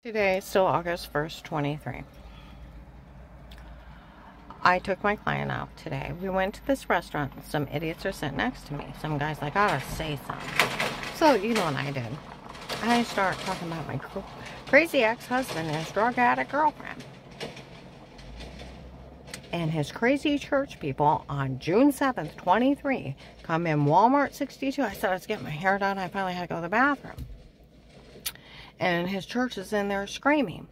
Today is still August 1st, 23. I took my client out today. We went to this restaurant. Some idiots are sitting next to me. Some guy's like, I gotta say something. So, you know what I did? I start talking about my crazy ex-husband and his drug addict girlfriend. And his crazy church people on June 7th, 23, come in Walmart 62. I said I was getting my hair done. I finally had to go to the bathroom. And his church is in there screaming.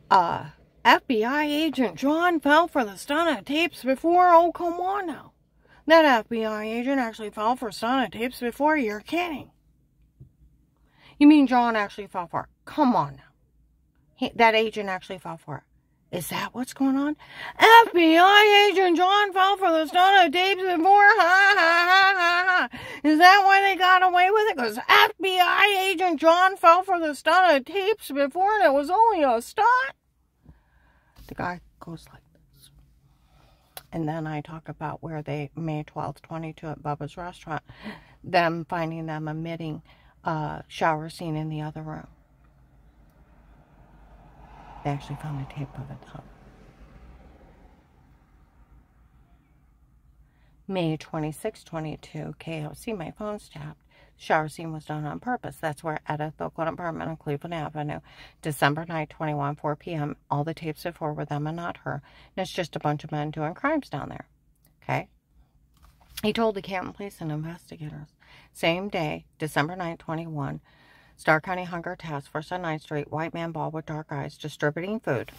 FBI agent John fell for the stun of tapes before. Oh, come on now. That FBI agent actually fell for stun of tapes before. You're kidding. You mean John actually fell for it? Come on now. That agent actually fell for it. Is that what's going on? FBI agent John fell for the stun of tapes before. Ha, ha, ha, ha, ha. Is that why they got away with it? Because FBI agent John fell for the stun of tapes before and it was only a stunt? The guy goes like this. And then I talk about where they, May 12th, 22 at Bubba's restaurant, them finding them emitting a shower scene in the other room. They actually found a tape of it though. May 26, 22, KOC, my phone's tapped. Shower scene was done on purpose. That's where Edith Oakland apartment on Cleveland Avenue. December 9, 21, 4 p.m. All the tapes before were them and not her. And it's just a bunch of men doing crimes down there. Okay? He told the Canton police and investigators. Same day, December 9, 21, Starr County Hunger Task Force on 9th Street, white man bald with dark eyes, distributing food.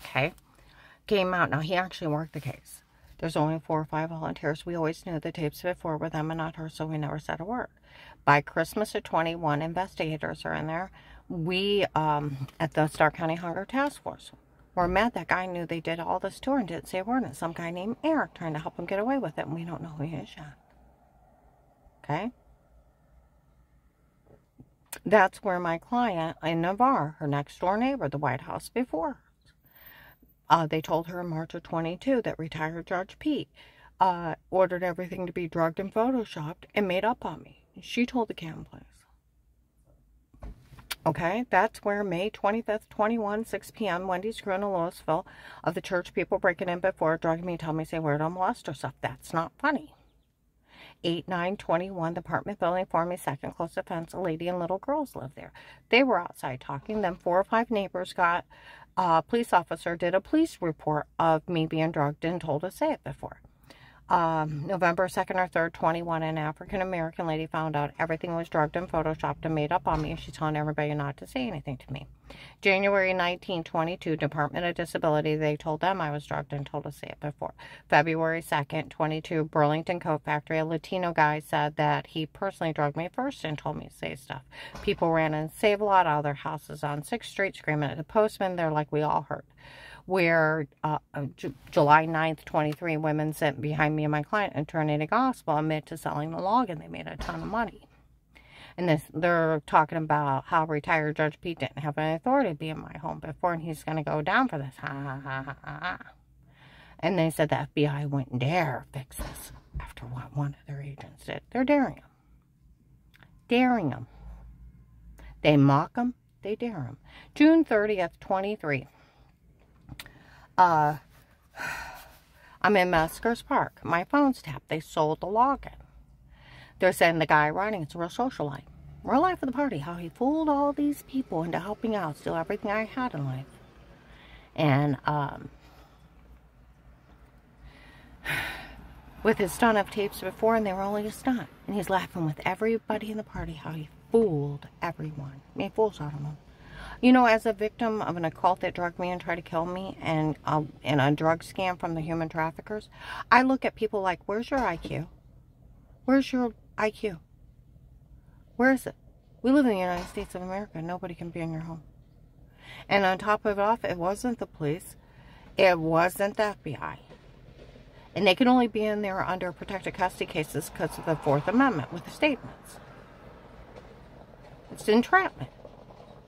Okay? Came out. Now, he actually worked the case. There's only 4 or 5 volunteers. We always knew the tapes before were them and not her, so we never said a word. By Christmas of 21, investigators are in there. We, at the Starr County Hunger Task Force, were mad that guy knew they did all this to her and didn't say a word. And some guy named Eric trying to help him get away with it, and we don't know who he is yet. Okay? That's where my client in Navarre, her next door neighbor, the White House before her, they told her in March of 22 that retired Judge Pete ordered everything to be drugged and photoshopped and made up on me. She told the Canton police. Okay, that's where May 25th, 21, 6 p.m., Wendy's crew in Louisville of the church people breaking in before, drugging me, telling me, say word on molester stuff. That's not funny. 8/9/21, the apartment building formed a second close offense. A lady and little girls lived there. They were outside talking. Then 4 or 5 neighbors got a police officer, did a police report of me being drugged and told to say it before. November 2nd or 3rd, 21, an African-American lady found out everything was drugged and photoshopped and made up on me, and she's telling everybody not to say anything to me. January 19, 22, Department of Disability, they told them I was drugged and told to say it before. February 2nd, 22, Burlington Coat Factory, a Latino guy said that he personally drugged me first and told me to say stuff. People ran in Save-A-Lot out of their houses on 6th Street screaming at the postman. They're like, we all heard. Where July 9th, 23, women sent behind me and my client in Trinity Gospel admit to selling the log, and they made a ton of money. And they're talking about how retired Judge Pete didn't have any authority to be in my home before, and he's going to go down for this. Ha, ha, ha, ha, ha. And they said the FBI wouldn't dare fix this after what one of their agents did. They're daring him. Daring him. They mock him. They dare him. June 30th, 23. I'm in Meskers Park. My phone's tapped. They sold the login. They're saying the guy writing, it's a real socialite. Real life of the party. How he fooled all these people into helping out, steal everything I had in life. And, with his stunt of tapes before, and they were only a stunt. And he's laughing with everybody in the party, how he fooled everyone. Made fools out of them. You know, as a victim of an occult that drugged me and tried to kill me, and in a drug scam from the human traffickers, I look at people like, where's your IQ? Where's your IQ? Where is it? We live in the United States of America. Nobody can be in your home. And on top of it all, it wasn't the police. It wasn't the FBI. And they can only be in there under protected custody cases because of the 4th Amendment with the statements. It's entrapment.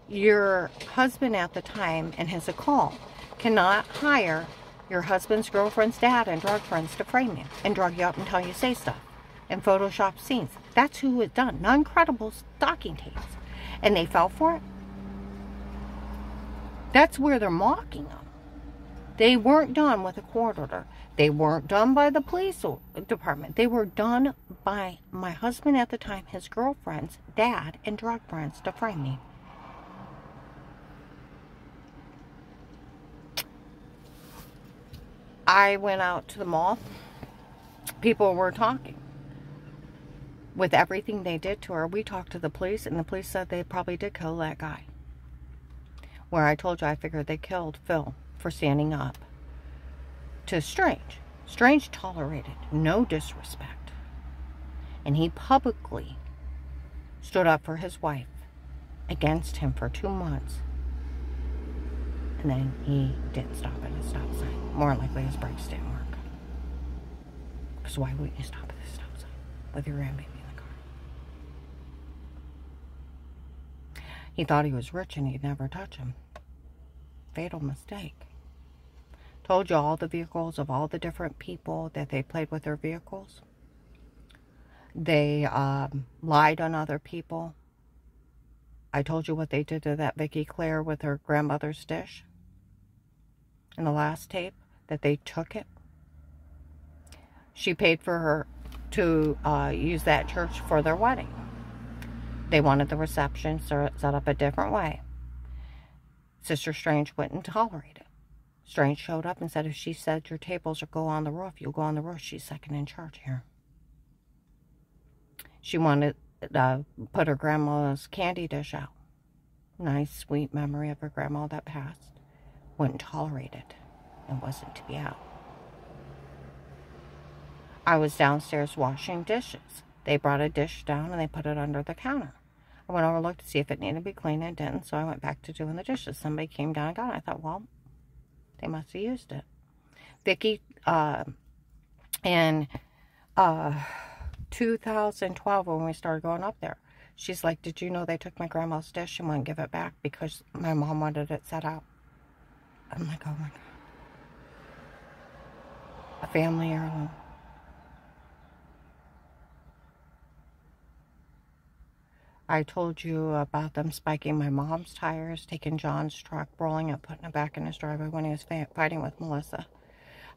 Your husband at the time and his occult cannot hire your husband's girlfriend's dad and drug friends to frame you and drug you up until you say stuff and Photoshop scenes. That's who it's done. Non-credible stalking tapes. And they fell for it. That's where they're mocking them. They weren't done with a court order. They weren't done by the police department. They were done by my husband at the time, his girlfriend's dad, and drug friends to frame me. I went out to the mall. People were talking. With everything they did to her, we talked to the police, and the police said they probably did kill that guy. Where I told you I figured they killed Phil for standing up to Strange. Strange tolerated no disrespect. And he publicly stood up for his wife against him for 2 months. And then he didn't stop at a stop sign. More likely his brakes didn't work. Because why wouldn't you stop at a stop sign with your grandbaby in the car? He thought he was rich and he'd never touch him. Fatal mistake. Told you all the vehicles of all the different people that they played with their vehicles. They lied on other people. I told you what they did to that Vicky Claire with her grandmother's dish. In the last tape, that they took it. She paid for her to use that church for their wedding. They wanted the reception set up a different way. Sister Strange wouldn't tolerate it. Strange showed up and said, if she said your tables will go on the roof, you'll go on the roof. She's second in charge here. She wanted to put her grandma's candy dish out. Nice, sweet memory of her grandma that passed. Wouldn't tolerate it. It wasn't to be out. I was downstairs washing dishes. They brought a dish down and they put it under the counter. I went over and looked to see if it needed to be cleaned, and it didn't, so I went back to doing the dishes. Somebody came down and got it. I thought, well, they must have used it. Vicky, in 2012, when we started going up there, she's like, did you know they took my grandma's dish and wouldn't give it back because my mom wanted it set out? I'm like, oh my God. A family heirloom. I told you about them spiking my mom's tires, taking John's truck, rolling it, putting it back in his driveway when he was fighting with Melissa.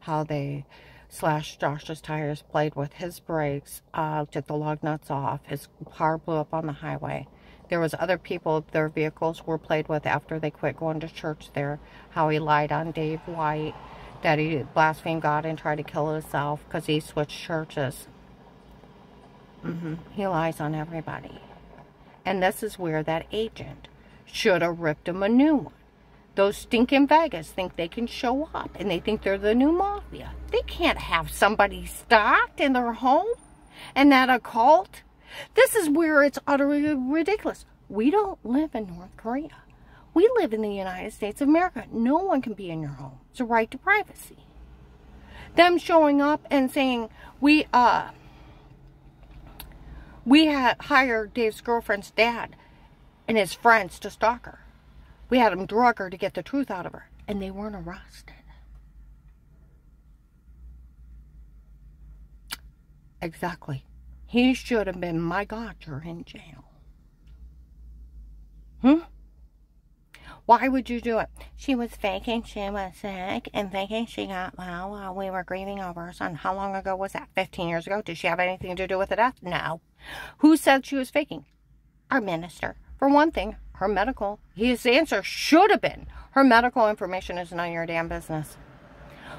How they slashed Josh's tires, played with his brakes, took the lug nuts off. His car blew up on the highway. There was other people, their vehicles were played with after they quit going to church there. How he lied on Dave White, that he blasphemed God and tried to kill himself because he switched churches. He lies on everybody. And this is where that agent should have ripped him a new one. Those stinking Vegas think they can show up, and they think they're the new mafia. They can't have somebody stalked in their home and that a cult. This is where it's utterly ridiculous. We don't live in North Korea. We live in the United States of America. No one can be in your home. It's a right to privacy. Them showing up and saying, we had hired Dave's girlfriend's dad and his friends to stalk her. We had them drug her to get the truth out of her. And they weren't arrested. Exactly. He should have been, my God, you're in jail. Why would you do it? She was faking she was sick and thinking she got well while we were grieving over her son. How long ago was that? 15 years ago? Did she have anything to do with the death? No. Who said she was faking? Our minister. For one thing, her medical. His answer should have been, her medical information is none of your damn business.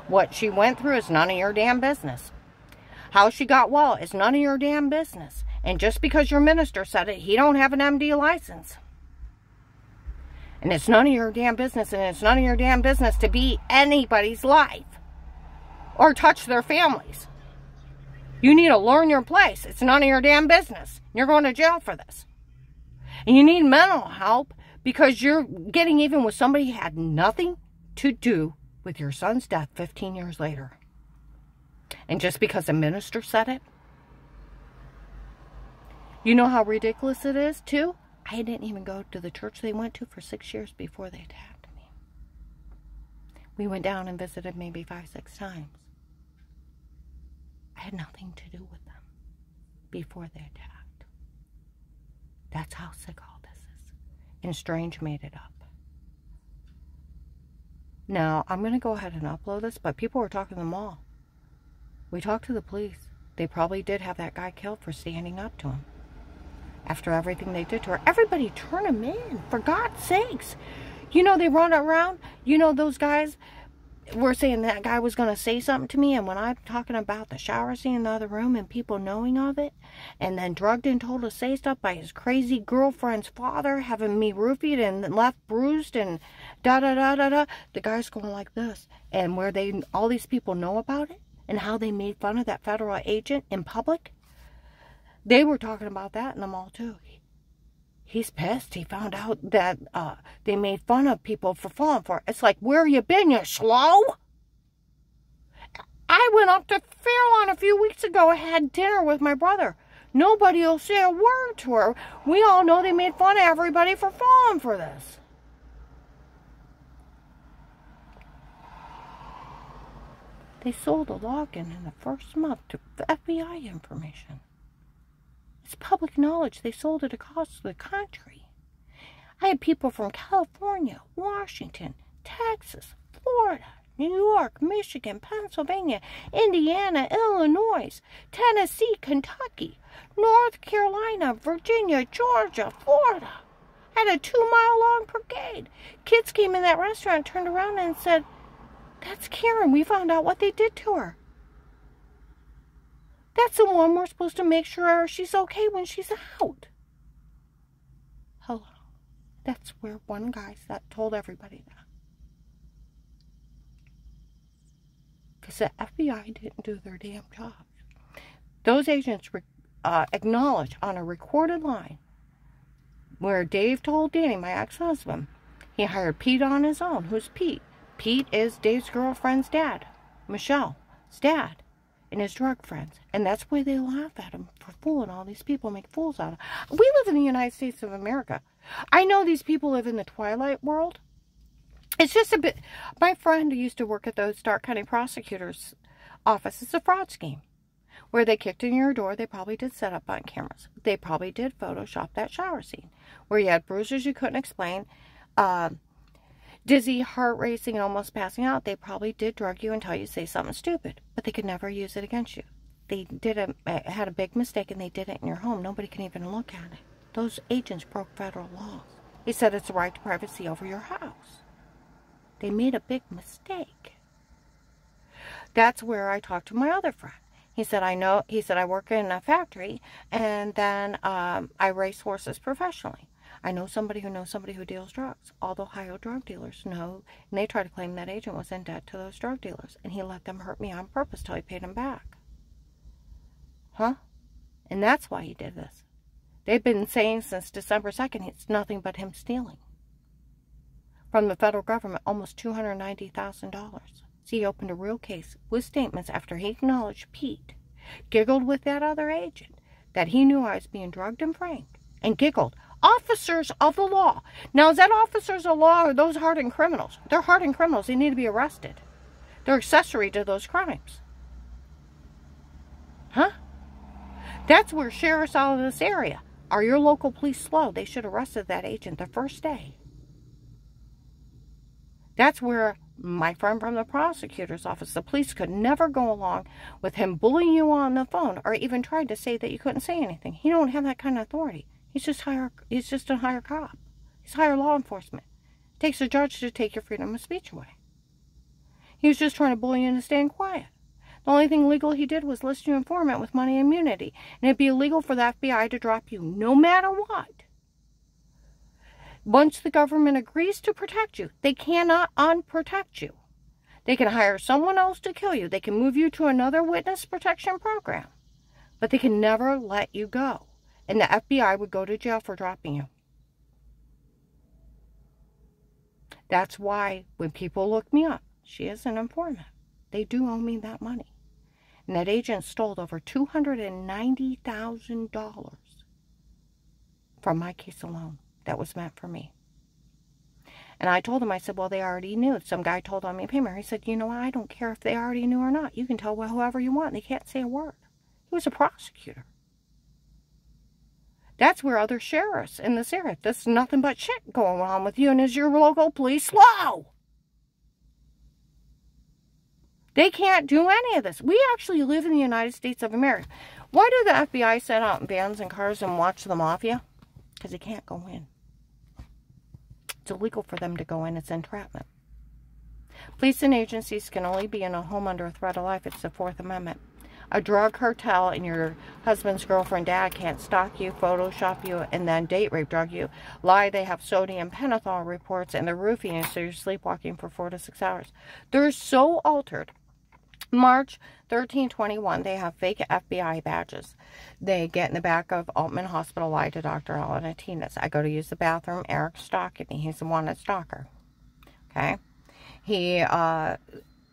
What she went through is none of your damn business. How she got well is none of your damn business. And just because your minister said it, he don't have an MD license. And it's none of your damn business, and it's none of your damn business to be anybody's life or touch their families. You need to learn your place. It's none of your damn business. You're going to jail for this. And you need mental help because you're getting even with somebody who had nothing to do with your son's death 15 years later. And just because a minister said it? You know how ridiculous it is, too? I didn't even go to the church they went to for 6 years before they attacked me. We went down and visited maybe 5-6 times. I had nothing to do with them before they attacked. That's how sick all this is. And Strange made it up. Now, I'm going to go ahead and upload this, but people were talking to the mall. We talked to the police. They probably did have that guy killed for standing up to him. After everything they did to her. Everybody turn him in, for God's sakes. You know, they run around. You know, those guys were saying that guy was going to say something to me. And when I'm talking about the shower scene in the other room and people knowing of it, and then drugged and told to say stuff by his crazy girlfriend's father, having me roofied and left bruised and da-da-da-da-da, the guy's going like this. And where all these people know about it and how they made fun of that federal agent in public, they were talking about that in the mall too. He's pissed. He found out that they made fun of people for falling for it. It's like, where you been, you slow? I went up to Fairlawn a few weeks ago. I had dinner with my brother. Nobody will say a word to her. We all know they made fun of everybody for falling for this. They sold a login in the first month to FBI information. It's public knowledge. They sold it across the country. I had people from California, Washington, Texas, Florida, New York, Michigan, Pennsylvania, Indiana, Illinois, Tennessee, Kentucky, North Carolina, Virginia, Georgia, Florida. I had a 2-mile-long brigade. Kids came in that restaurant, turned around and said, "That's Karen. We found out what they did to her. That's the one we're supposed to make sure she's okay when she's out." Hello. That's where one guy told everybody that. Because the FBI didn't do their damn job. Those agents acknowledged on a recorded line where Dave told Danny, my ex-husband, he hired Pete on his own. Who's Pete? Pete is Dave's girlfriend's dad, Michelle's dad, and his drug friends. And that's why they laugh at him for fooling all these people, make fools out of them. We live in the United States of America. I know these people live in the Twilight world. It's just a bit... My friend who used to work at the Stark County Prosecutor's office, it's a fraud scheme. Where they kicked in your door, they probably did set up on cameras. They probably did Photoshop that shower scene. Where you had bruises you couldn't explain, dizzy, heart racing, and almost passing out. They probably did drug you until you say something stupid. But they could never use it against you. They had a big mistake and they did it in your home. Nobody can even look at it. Those agents broke federal laws. He said it's a right to privacy over your house. They made a big mistake. That's where I talked to my other friend. He said, I work in a factory and then I race horses professionally. I know somebody who knows somebody who deals drugs. All the Ohio drug dealers know, and they try to claim that agent was in debt to those drug dealers. And he let them hurt me on purpose till he paid them back. Huh? And that's why he did this. They've been saying since December 2nd, it's nothing but him stealing. From the federal government, almost $290,000. So he opened a real case with statements after he acknowledged Pete giggled with that other agent that he knew I was being drugged and pranked. And giggled. Officers of the law. Now, is that officers of law or those hardened criminals? They're hardened criminals. They need to be arrested. They're accessory to those crimes. Huh? That's where sheriffs out of this area. Are your local police slow? They should have arrested that agent the first day. That's where my friend from the prosecutor's office, the police could never go along with him bullying you on the phone or even tried to say that you couldn't say anything. He don't have that kind of authority. He's just a higher cop. He's higher law enforcement. It takes a judge to take your freedom of speech away. He was just trying to bully you into staying quiet. The only thing legal he did was list you informant with money and immunity. And it'd be illegal for the FBI to drop you no matter what. Once the government agrees to protect you, they cannot unprotect you. They can hire someone else to kill you. They can move you to another witness protection program. But they can never let you go. And the FBI would go to jail for dropping you. That's why when people look me up, she is an informant. They do owe me that money. And that agent stole over $290,000 from my case alone. That was meant for me. And I told him, I said, well, they already knew. Some guy told on me to pay me. He said, you know what? I don't care if they already knew or not. You can tell whoever you want. They can't say a word. He was a prosecutor. That's where other sheriffs in this area, there's nothing but shit going on with you, and is your local police slow? They can't do any of this. We actually live in the United States of America. Why do the FBI send out vans and cars and watch the mafia? Because they can't go in. It's illegal for them to go in. It's entrapment. Police and agencies can only be in a home under a threat of life. It's the Fourth Amendment. A drug cartel and your husband's girlfriend, dad can't stalk you, Photoshop you, and then date rape drug you. Lie they have sodium pentothal reports and they're roofing you so you're sleepwalking for 4 to 6 hours. They're so altered. March 1321, they have fake FBI badges. They get in the back of Altman Hospital, lie to Dr. Alanatinus. I go to use the bathroom, Eric's stalking me. He's the wanted stalker. Okay? He,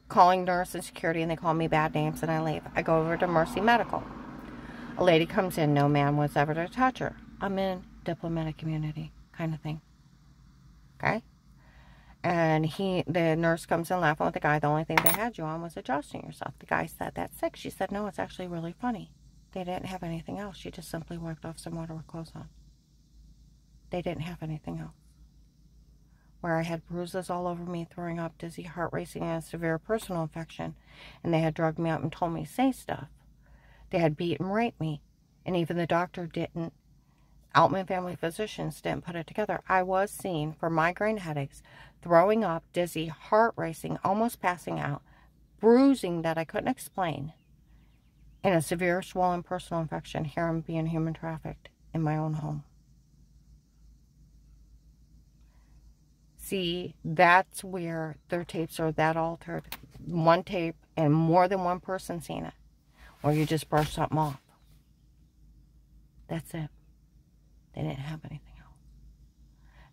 calling nurse and security, and they call me bad names, and I leave. I go over to Mercy Medical. A lady comes in. No man was ever to touch her. I'm in diplomatic immunity kind of thing. Okay? And the nurse comes in laughing with the guy. The only thing they had you on was adjusting yourself. The guy said, that's sick. She said, no, it's actually really funny. They didn't have anything else. She just simply wiped off some water with clothes on. They didn't have anything else. Where I had bruises all over me, throwing up, dizzy, heart racing, and a severe personal infection. And they had drugged me up and told me to say stuff. They had beat and raped me. And even the doctor didn't. Altman Family Physicians didn't put it together. I was seen for migraine headaches, throwing up, dizzy, heart racing, almost passing out, bruising that I couldn't explain, and a severe swollen personal infection. Here I'm being human trafficked in my own home. See, that's where their tapes are that altered. One tape and more than one person seen it. Or you just brush something off. That's it. They didn't have anything else.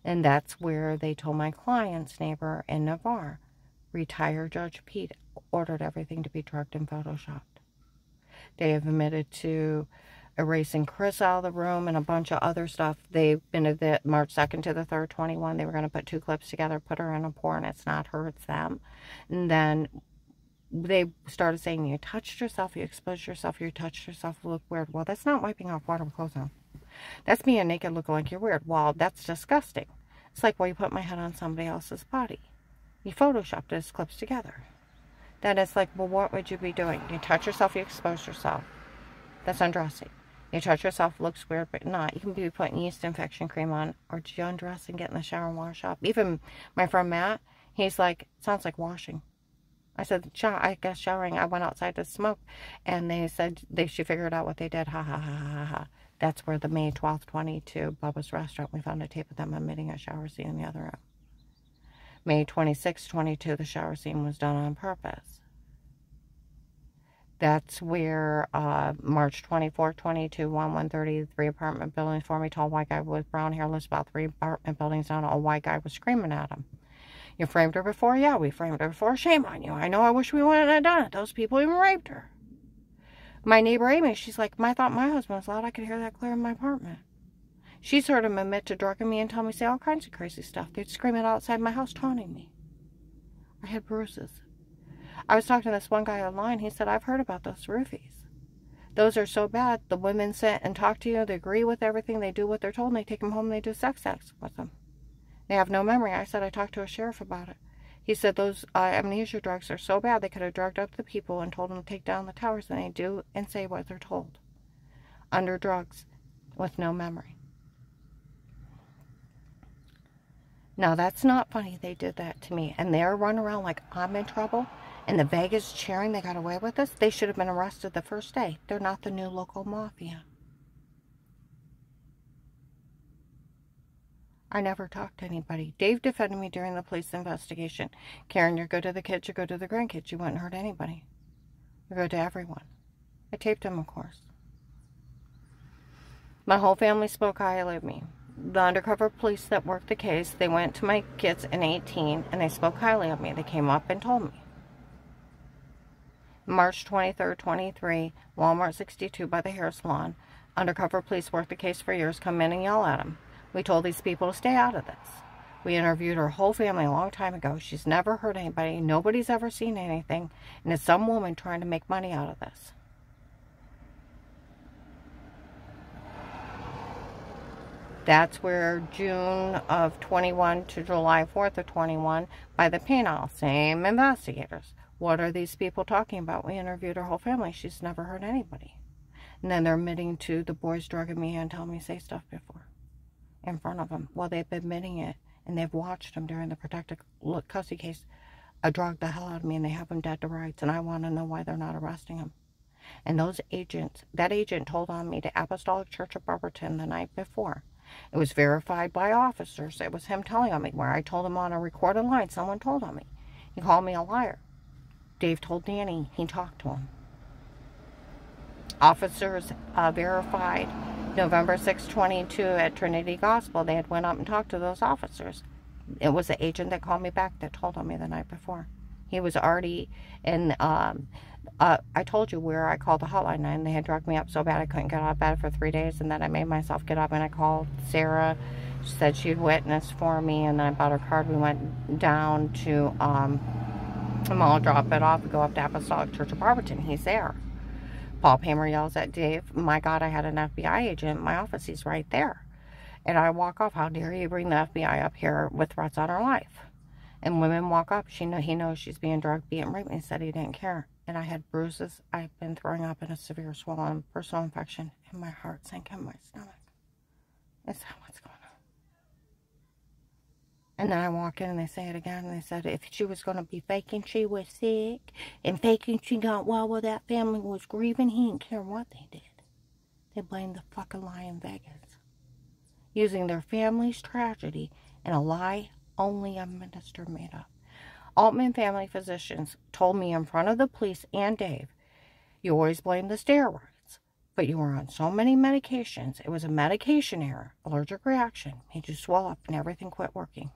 And that's where they told my client's neighbor in Navarre, retired Judge Pete, ordered everything to be drugged and photoshopped. They have admitted to erasing Chris out of the room and a bunch of other stuff. They've been at the March 2nd to the 3rd, 21. They were going to put 2 clips together, put her in a porn. It's not her, it's them. And then they started saying, you touched yourself, you exposed yourself, you touched yourself, you look weird. Well, that's not wiping off water with clothes on. That's being naked looking like you're weird. Well, that's disgusting. It's like, well, you put my head on somebody else's body. You photoshopped those clips together. Then it's like, well, what would you be doing? You touch yourself, you expose yourself. That's undressing. You touch yourself, looks weird, but not. You can be putting yeast infection cream on, or did you undress and get in the shower and wash up? Even my friend Matt, he's like, sounds like washing. I said, I guess showering. I went outside to smoke, and they said she figured out what they did. Ha, ha, ha, ha, ha. That's where the May 12th, 22, Bubba's Restaurant, we found a tape of them emitting a shower scene in the other room. May 26th, 22, the shower scene was done on purpose. That's where March 24th, 22, 133 apartment buildings, formerly tall white guy with brown hair, lives about 3 apartment buildings down. A white guy was screaming at him. You framed her before? Yeah, we framed her before. Shame on you. I know, I wish we wouldn't have done it. Those people even raped her. My neighbor Amy, she's like, I thought my husband was loud. I could hear that clear in my apartment. She's heard him admit to drugging me and tell me say all kinds of crazy stuff. They'd scream it outside my house, taunting me. I had bruises. I was talking to this one guy online. He said, I've heard about those roofies. Those are so bad. The women sit and talk to you. They agree with everything. They do what they're told, and they take them home and they do sex acts with them. They have no memory. I said, I talked to a sheriff about it. He said those amnesia drugs are so bad they could have drugged up the people and told them to take down the towers, and they do and say what they're told. Under drugs with no memory. Now, that's not funny. They did that to me. And they're running around like I'm in trouble. And the Vegas cheering they got away with this. They should have been arrested the first day. They're not the new local mafia. I never talked to anybody. Dave defended me during the police investigation. Karen, you're good to the kids, you're good to the grandkids. You wouldn't hurt anybody. You're good to everyone. I taped him, of course. My whole family spoke highly of me. The undercover police that worked the case, they went to my kids in 18, and they spoke highly of me. They came up and told me. March 23rd, 23, Walmart 62 by the hair salon. Undercover police worked the case for years, come in and yell at him. We told these people to stay out of this. We interviewed her whole family a long time ago. She's never hurt anybody. Nobody's ever seen anything. And it's some woman trying to make money out of this. That's where June of 21 to July 4th of 21, by the penal, same investigators, what are these people talking about? We interviewed her whole family. She's never hurt anybody. And then they're admitting to the boys drugging me and telling me to say stuff before in front of them. Well, they've been admitting it, and they've watched them during the protective custody case drug the hell out of me, and they have them dead to rights, and I want to know why they're not arresting them. And those agents, that agent told on me to Apostolic Church of Barberton the night before. It was verified by officers. It was him telling on me, where I told him on a recorded line, someone told on me. He called me a liar. Dave told Danny he talked to him. Officers verified November 6/22 at Trinity Gospel. They had went up and talked to those officers. It was the agent that called me back that told on me the night before. He was already in, I told you where I called the hotline, and they had drugged me up so bad I couldn't get out of bed for 3 days, and then I made myself get up, and I called Sarah. She said she'd witnessed for me, and then I bought her card. We went down to the mall, drop it off, go up to Apostolic Church of Barberton. He's there. Paul Palmer yells at Dave, my God, I had an FBI agent in my office. He's right there. And I walk off. How dare you bring the FBI up here with threats on her life? And women walk up. He knows she's being drugged, beaten, raped. And he said he didn't care. And I had bruises. I've been throwing up in a severe swollen personal infection. And my heart sank in my stomach. Is that what's going on? And then I walk in and they say it again. And they said if she was going to be faking she was sick and faking she got well while that family was grieving, he didn't care what they did. They blamed the fucking lie in Vegas, using their family's tragedy and a lie only a minister made up. Altman family physicians told me in front of the police and Dave, you always blame the steroids, but you were on so many medications. It was a medication error, allergic reaction, made you swell up and everything quit working.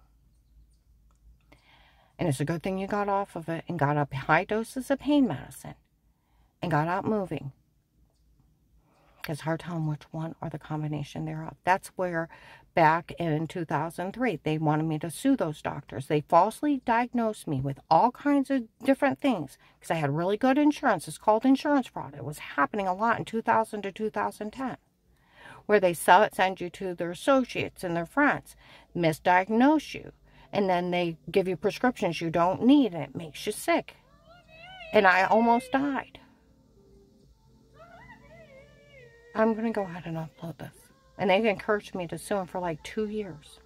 And it's a good thing you got off of it and got up high doses of pain medicine and got out moving. Because hard telling which one or the combination thereof. That's where back in 2003, they wanted me to sue those doctors. They falsely diagnosed me with all kinds of different things because I had really good insurance. It's called insurance fraud. It was happening a lot in 2000 to 2010, where they send you to their associates and their friends, misdiagnose you, and then they give you prescriptions you don't need, and it makes you sick. And I almost died. I'm going to go ahead and upload this. And they encouraged me to sue him for like 2 years.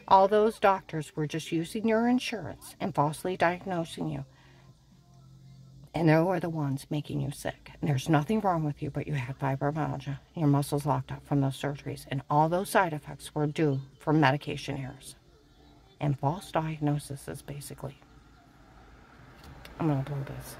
All those doctors were just using your insurance and falsely diagnosing you. And they were the ones making you sick. And there's nothing wrong with you, but you had fibromyalgia. Your muscles locked up from those surgeries. And all those side effects were due from medication errors. And false diagnoses, basically. I'm going to upload this.